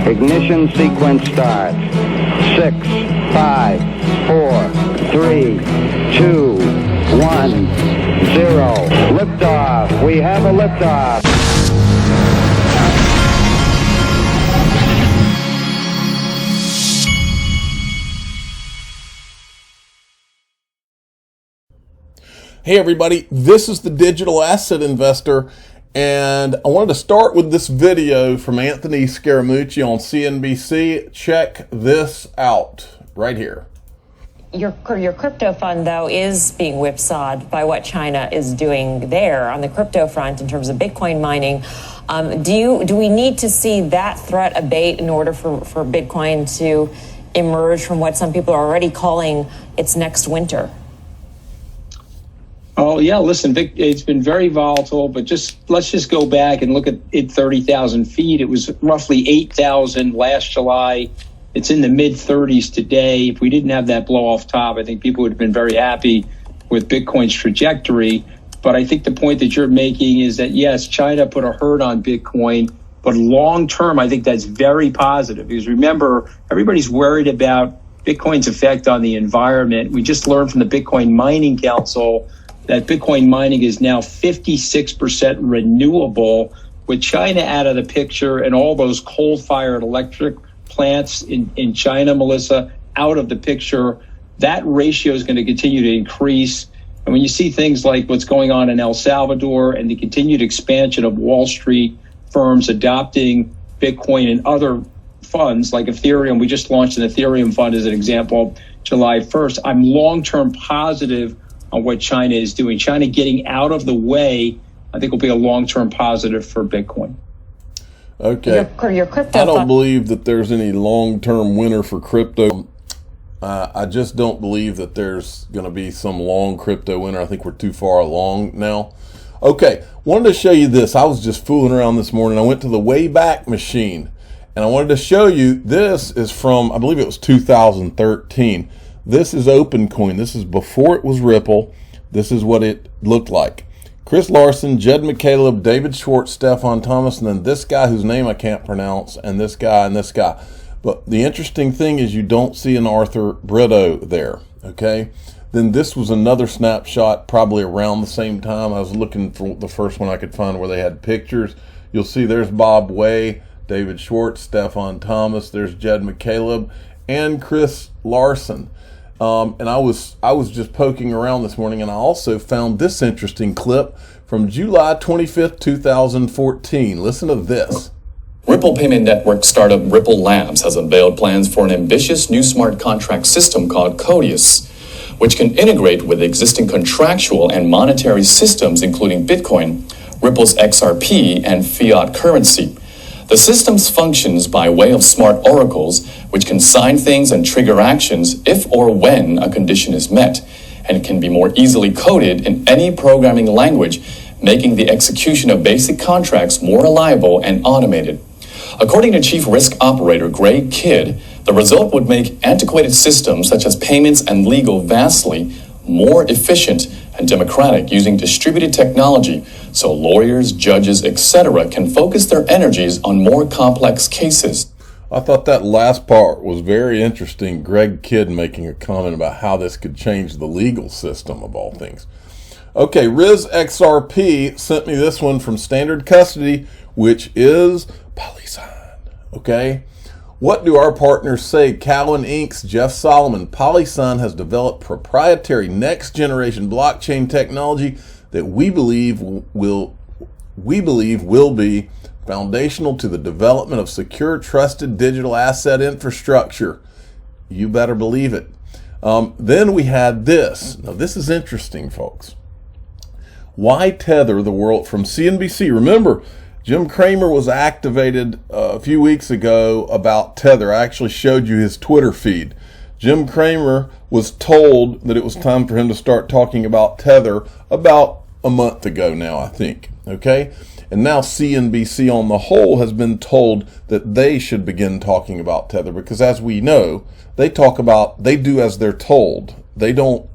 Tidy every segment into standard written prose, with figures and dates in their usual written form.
Ignition sequence starts. 6, 5, 4, 3, 2, 1, 0. Liftoff. We have a liftoff. Hey everybody, this is the Digital Asset Investor, and I wanted to start with this video from Anthony Scaramucci on CNBC. Check this out right here. Your crypto fund, though, is being whipsawed by what China is doing there on the crypto front in terms of Bitcoin mining. Do we need to see that threat abate in order for Bitcoin to emerge from what some people are already calling its next winter? Oh, yeah, listen, Vic, it's been very volatile, but let's just go back and look at it 30,000 feet. It was roughly 8,000 last July. It's in the mid-30s today. If we didn't have that blow off top, I think people would have been very happy with Bitcoin's trajectory. But I think the point that you're making is that, yes, China put a hurt on Bitcoin, but long term, I think that's very positive. Because remember, everybody's worried about Bitcoin's effect on the environment. We just learned from the Bitcoin Mining Council that Bitcoin mining is now 56% renewable. With China out of the picture and all those coal-fired electric plants in China, Melissa, out of the picture, that ratio is going to continue to increase. And when you see things like what's going on in El Salvador and the continued expansion of Wall Street firms adopting Bitcoin and other funds like Ethereum, we just launched an Ethereum fund as an example, July 1st. I'm long-term positive on what China is doing. China getting out of the way, I think, will be a long-term positive for Bitcoin. Okay. Your crypto I don't believe that there's any long-term winner for crypto. I just don't believe that there's going to be some long crypto winner. I think we're too far along now. Okay, wanted to show you this. I was just fooling around this morning. I went to the Wayback Machine, and I wanted to show you, this is from, I believe it was 2013. This is OpenCoin. This is before it was Ripple. This is what it looked like. Chris Larson, Jed McCaleb, David Schwartz, Stefan Thomas, and then this guy whose name I can't pronounce, and this guy and this guy. But the interesting thing is you don't see an Arthur Brito there, okay? Then this was another snapshot probably around the same time. I was looking for the first one I could find where they had pictures. You'll see there's Bob Way, David Schwartz, Stefan Thomas, there's Jed McCaleb, and Chris Larson. And I was just poking around this morning, and I also found this interesting clip from July 25th, 2014. Listen to this. Ripple payment network startup Ripple Labs has unveiled plans for an ambitious new smart contract system called Codius, which can integrate with existing contractual and monetary systems, including Bitcoin, Ripple's XRP, and fiat currency. The system functions by way of smart oracles, which can sign things and trigger actions if or when a condition is met, and can be more easily coded in any programming language, making the execution of basic contracts more reliable and automated. According to Chief Risk Operator Greg Kidd, the result would make antiquated systems such as payments and legal vastly more efficient and democratic using distributed technology, so lawyers, judges, etc. can focus their energies on more complex cases. I thought that last part was very interesting. Greg Kidd making a comment about how this could change the legal system of all things. Okay, Riz XRP sent me this one from Standard Custody, which is Polysign. Okay, what do our partners say? Cowen Inc.'s Jeff Solomon. Polysign has developed proprietary next-generation blockchain technology that we believe will be foundational to the development of secure, trusted digital asset infrastructure. You better believe it. Then we had this. Now this is interesting, folks. Why tether the world from CNBC? Remember, Jim Cramer was activated a few weeks ago about Tether. I actually showed you his Twitter feed. Jim Cramer was told that it was time for him to start talking about Tether about a month ago now, I think. Okay? And now CNBC on the whole has been told that they should begin talking about Tether, because as we know, they do as they're told. They don't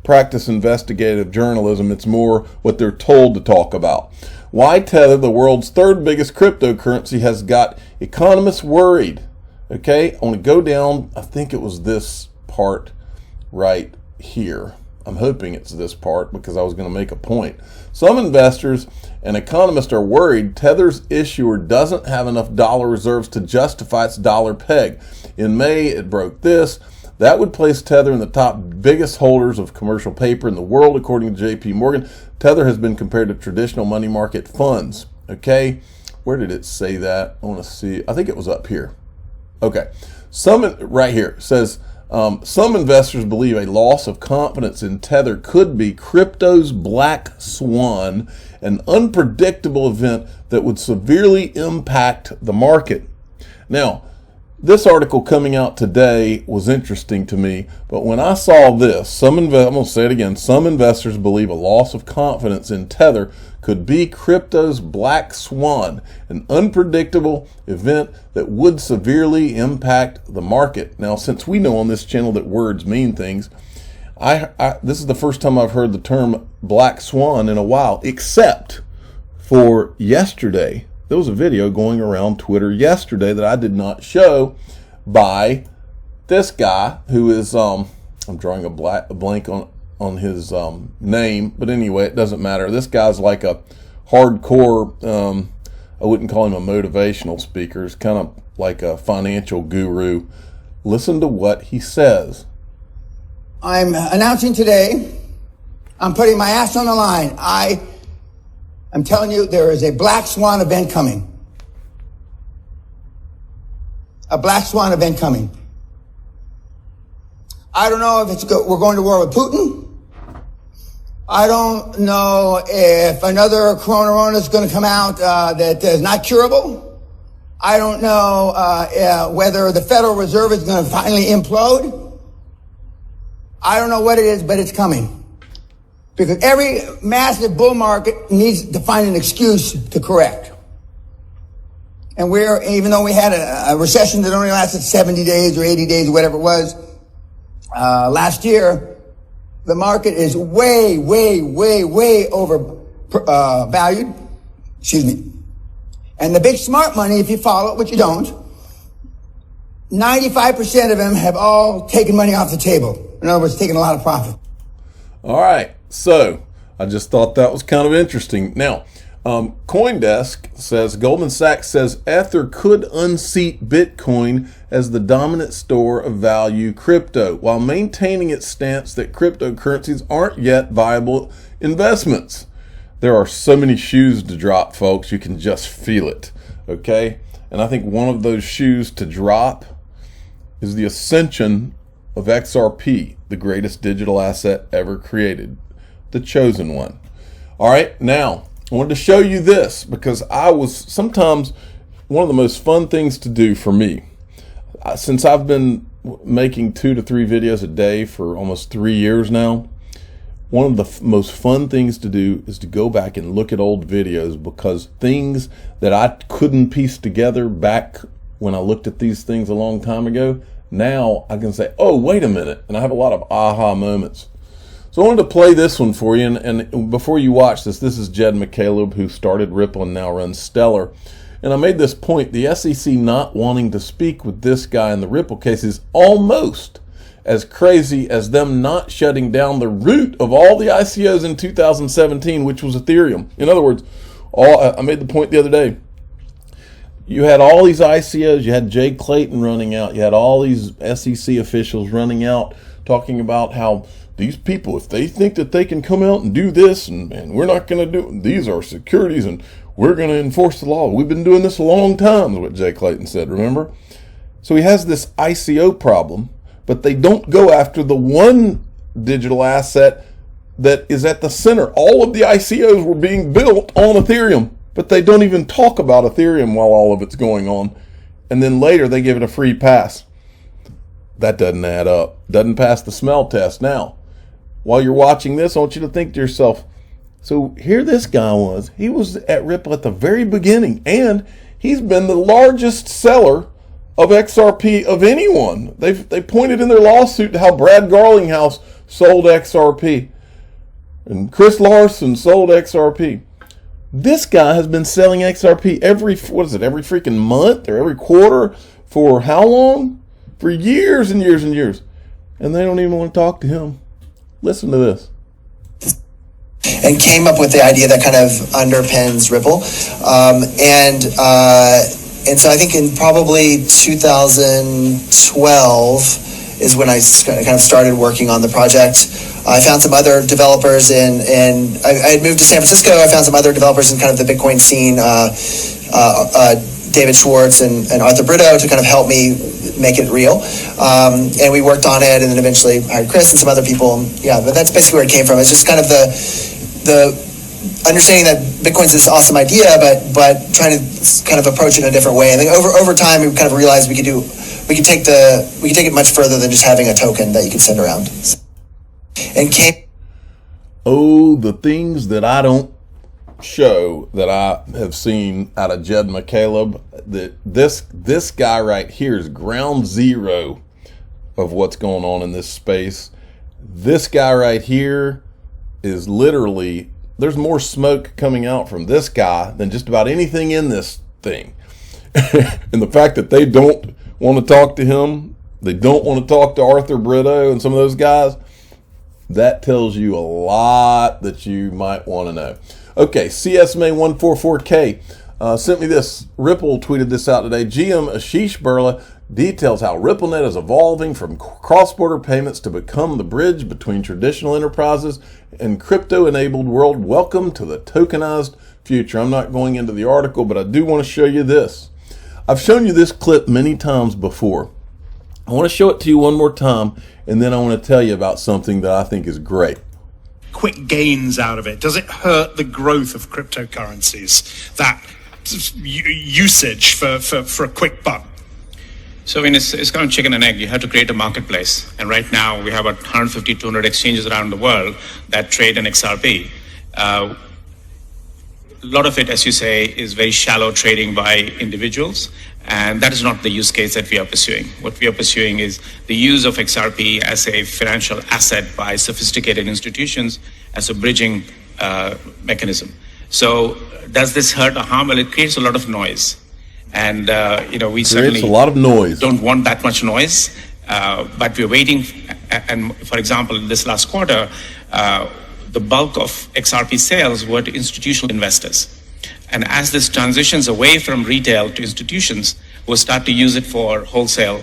practice investigative journalism. It's more what they're told to talk about. Why Tether, the world's third biggest cryptocurrency, has got economists worried. Okay, I want to go down, I think it was this part right here. I'm hoping it's this part because I was going to make a point. Some investors and economists are worried Tether's issuer doesn't have enough dollar reserves to justify its dollar peg. In May, it broke this. That would place Tether in the top biggest holders of commercial paper in the world, according to JP Morgan. Tether has been compared to traditional money market funds. Okay, where did it say that? I want to see. I think it was up here. Okay, right here says some investors believe a loss of confidence in Tether could be crypto's black swan, an unpredictable event that would severely impact the market. Now, this article coming out today was interesting to me, but when I saw this, I'm going to say it again, some investors believe a loss of confidence in Tether could be crypto's black swan, an unpredictable event that would severely impact the market. Now, since we know on this channel that words mean things, this is the first time I've heard the term black swan in a while, except for yesterday. There was a video going around Twitter yesterday that I did not show by this guy who is, I'm drawing a blank on his name, but anyway, it doesn't matter. This guy's like a hardcore, I wouldn't call him a motivational speaker. He's kind of like a financial guru. Listen to what he says. I'm announcing today, I'm putting my ass on the line. I'm telling you, there is a black swan event coming. A black swan event coming. I don't know if we're going to war with Putin. I don't know if another corona is going to come out that is not curable. I don't know whether the Federal Reserve is going to finally implode. I don't know what it is, but it's coming. Because every massive bull market needs to find an excuse to correct. And even though we had a recession that only lasted 70 days or 80 days or whatever it was, last year, the market is way, way, way, way over valued. Excuse me. And the big smart money, if you follow it, which you don't, 95% of them have all taken money off the table. In other words, taken a lot of profit. All right. So I just thought that was kind of interesting. Now, CoinDesk says Goldman Sachs says Ether could unseat Bitcoin as the dominant store of value crypto, while maintaining its stance that cryptocurrencies aren't yet viable investments. There are so many shoes to drop, folks. You can just feel it. Okay. And I think one of those shoes to drop is the ascension of XRP, the greatest digital asset ever created. The chosen one. All right, now I wanted to show you this because sometimes one of the most fun things to do for me, since I've been making 2 to 3 videos a day for almost 3 years now, one of the most fun things to do is to go back and look at old videos, because things that I couldn't piece together back when I looked at these things a long time ago, now I can say, oh, wait a minute, and I have a lot of aha moments. So I wanted to play this one for you, and before you watch this is Jed McCaleb, who started Ripple and now runs Stellar. And I made this point, the SEC not wanting to speak with this guy in the Ripple case is almost as crazy as them not shutting down the root of all the ICOs in 2017, which was Ethereum. In other words, I made the point the other day, you had all these ICOs, you had Jay Clayton running out, you had all these SEC officials running out talking about how these people, if they think that they can come out and do this and we're not going to do it, these are securities and we're going to enforce the law. We've been doing this a long time, is what Jay Clayton said, remember? So he has this ICO problem, but they don't go after the one digital asset that is at the center. All of the ICOs were being built on Ethereum, but they don't even talk about Ethereum while all of it's going on. And then later they give it a free pass. That doesn't add up. Doesn't pass the smell test. Now, while you're watching this, I want you to think to yourself, so here this guy was. He was at Ripple at the very beginning, and he's been the largest seller of XRP of anyone. They pointed in their lawsuit to how Brad Garlinghouse sold XRP, and Chris Larson sold XRP. This guy has been selling XRP every freaking month or every quarter for how long? For years and years and years. And they don't even want to talk to him. Listen to this. And came up with the idea that kind of underpins Ripple. And so I think in probably 2012 is when I kind of started working on the project. I found some other developers I had moved to San Francisco. I found some other developers in kind of the Bitcoin scene, David Schwartz and Arthur Brito, to kind of help me make it real. And we worked on it, and then eventually hired Chris and some other people. Yeah, but that's basically where it came from. It's just kind of the understanding that Bitcoin's this awesome idea, but trying to kind of approach it in a different way. I think over time we kind of realized we could take it much further than just having a token that you could send around. And the things that I don't show that I have seen out of Jed McCaleb, that this guy right here is ground zero of what's going on in this space. This guy right here is literally, there's more smoke coming out from this guy than just about anything in this thing. And the fact that they don't want to talk to him, they don't want to talk to Arthur Brito and some of those guys, that tells you a lot that you might want to know. Okay, CSMA144K sent me this. Ripple tweeted this out today. GM Ashish Burla details how RippleNet is evolving from cross-border payments to become the bridge between traditional enterprises and crypto-enabled world. Welcome to the tokenized future. I'm not going into the article, but I do want to show you this. I've shown you this clip many times before. I want to show it to you one more time, and then I want to tell you about something that I think is great. Quick gains out of it? Does it hurt the growth of cryptocurrencies, that usage for a quick buck? So it's kind of chicken and egg. You have to create a marketplace. And right now we have about 150, 200 exchanges around the world that trade in XRP. A lot of it, as you say, is very shallow trading by individuals. And that is not the use case that we are pursuing. What we are pursuing is the use of XRP as a financial asset by sophisticated institutions as a bridging mechanism. So does this hurt or harm? Well, it creates a lot of noise. And, we certainly a lot of noise. Don't want that much noise, but we're waiting. And for example, this last quarter, the bulk of XRP sales were to institutional investors. And as this transitions away from retail to institutions, we'll start to use it for wholesale,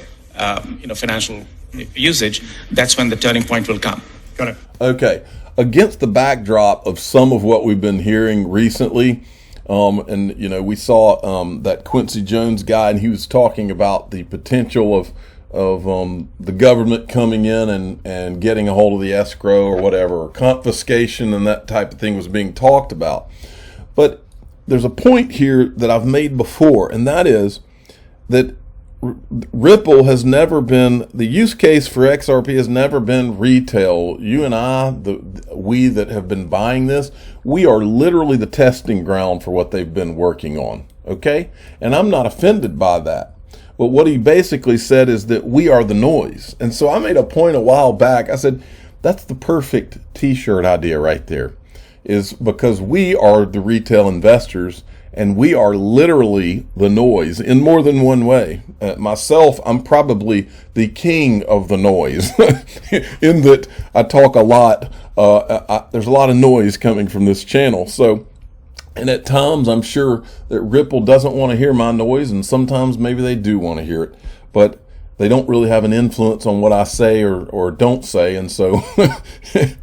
financial usage. That's when the turning point will come. Got it. Okay. Against the backdrop of some of what we've been hearing recently, we saw that Quincy Jones guy, and he was talking about the potential of the government coming in and getting a hold of the escrow or whatever, or confiscation and that type of thing was being talked about. But there's a point here that I've made before, and that is that Ripple has never been, the use case for XRP has never been retail. You and I, we that have been buying this, we are literally the testing ground for what they've been working on, okay? And I'm not offended by that. But what he basically said is that we are the noise. And so I made a point a while back. I said, that's the perfect t-shirt idea right there, is because we are the retail investors and we are literally the noise in more than one way. Myself, I'm probably the king of the noise in that I talk a lot. There's a lot of noise coming from this channel. So, and at times I'm sure that Ripple doesn't want to hear my noise, and sometimes maybe they do want to hear it, but they don't really have an influence on what I say or don't say. And so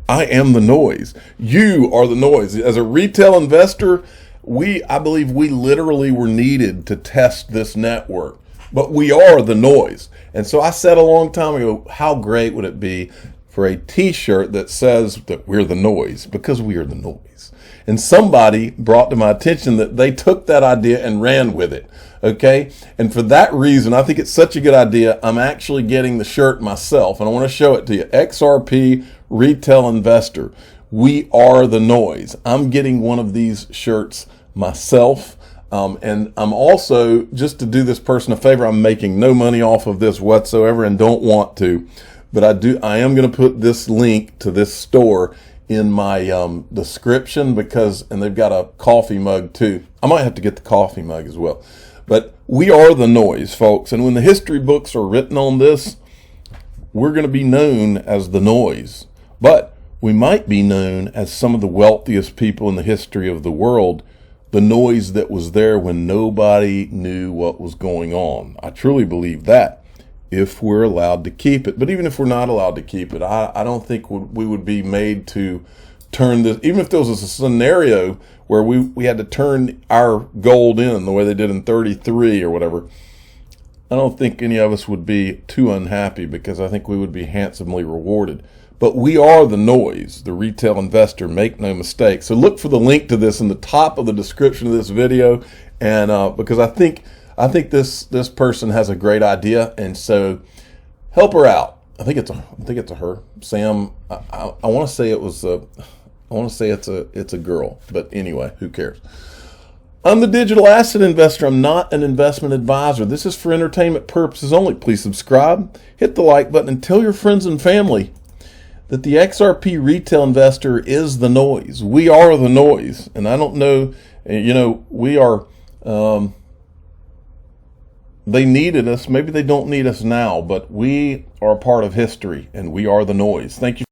I am the noise. You are the noise. As a retail investor, I believe we literally were needed to test this network, but we are the noise. And so I said a long time ago, how great would it be for a t-shirt that says that we're the noise, because we are the noise. And somebody brought to my attention that they took that idea and ran with it. Okay. And for that reason, I think it's such a good idea. I'm actually getting the shirt myself, and I want to show it to you. XRP Retail Investor. We are the noise. I'm getting one of these shirts myself. And I'm also, just to do this person a favor, I'm making no money off of this whatsoever and don't want to. But I am going to put this link to this store in my description and they've got a coffee mug too. I might have to get the coffee mug as well. But we are the noise, folks. And when the history books are written on this, we're going to be known as the noise. But we might be known as some of the wealthiest people in the history of the world, the noise that was there when nobody knew what was going on. I truly believe that, if we're allowed to keep it. But even if we're not allowed to keep it, I don't think we would be made to turn this, even if there was a scenario where we had to turn our gold in the way they did in 33 or whatever, I don't think any of us would be too unhappy, because I think we would be handsomely rewarded. But we are the noise, the retail investor, make no mistake. So look for the link to this in the top of the description of this video, and because I think this person has a great idea, and so help her out. I think it's a her, Sam. I want to say it's a girl, but anyway, who cares? I'm the digital asset investor. I'm not an investment advisor. This is for entertainment purposes only. Please subscribe, hit the like button, and tell your friends and family that the XRP retail investor is the noise. We are the noise. And I don't know, we are, they needed us. Maybe they don't need us now, but we are a part of history, and we are the noise. Thank you.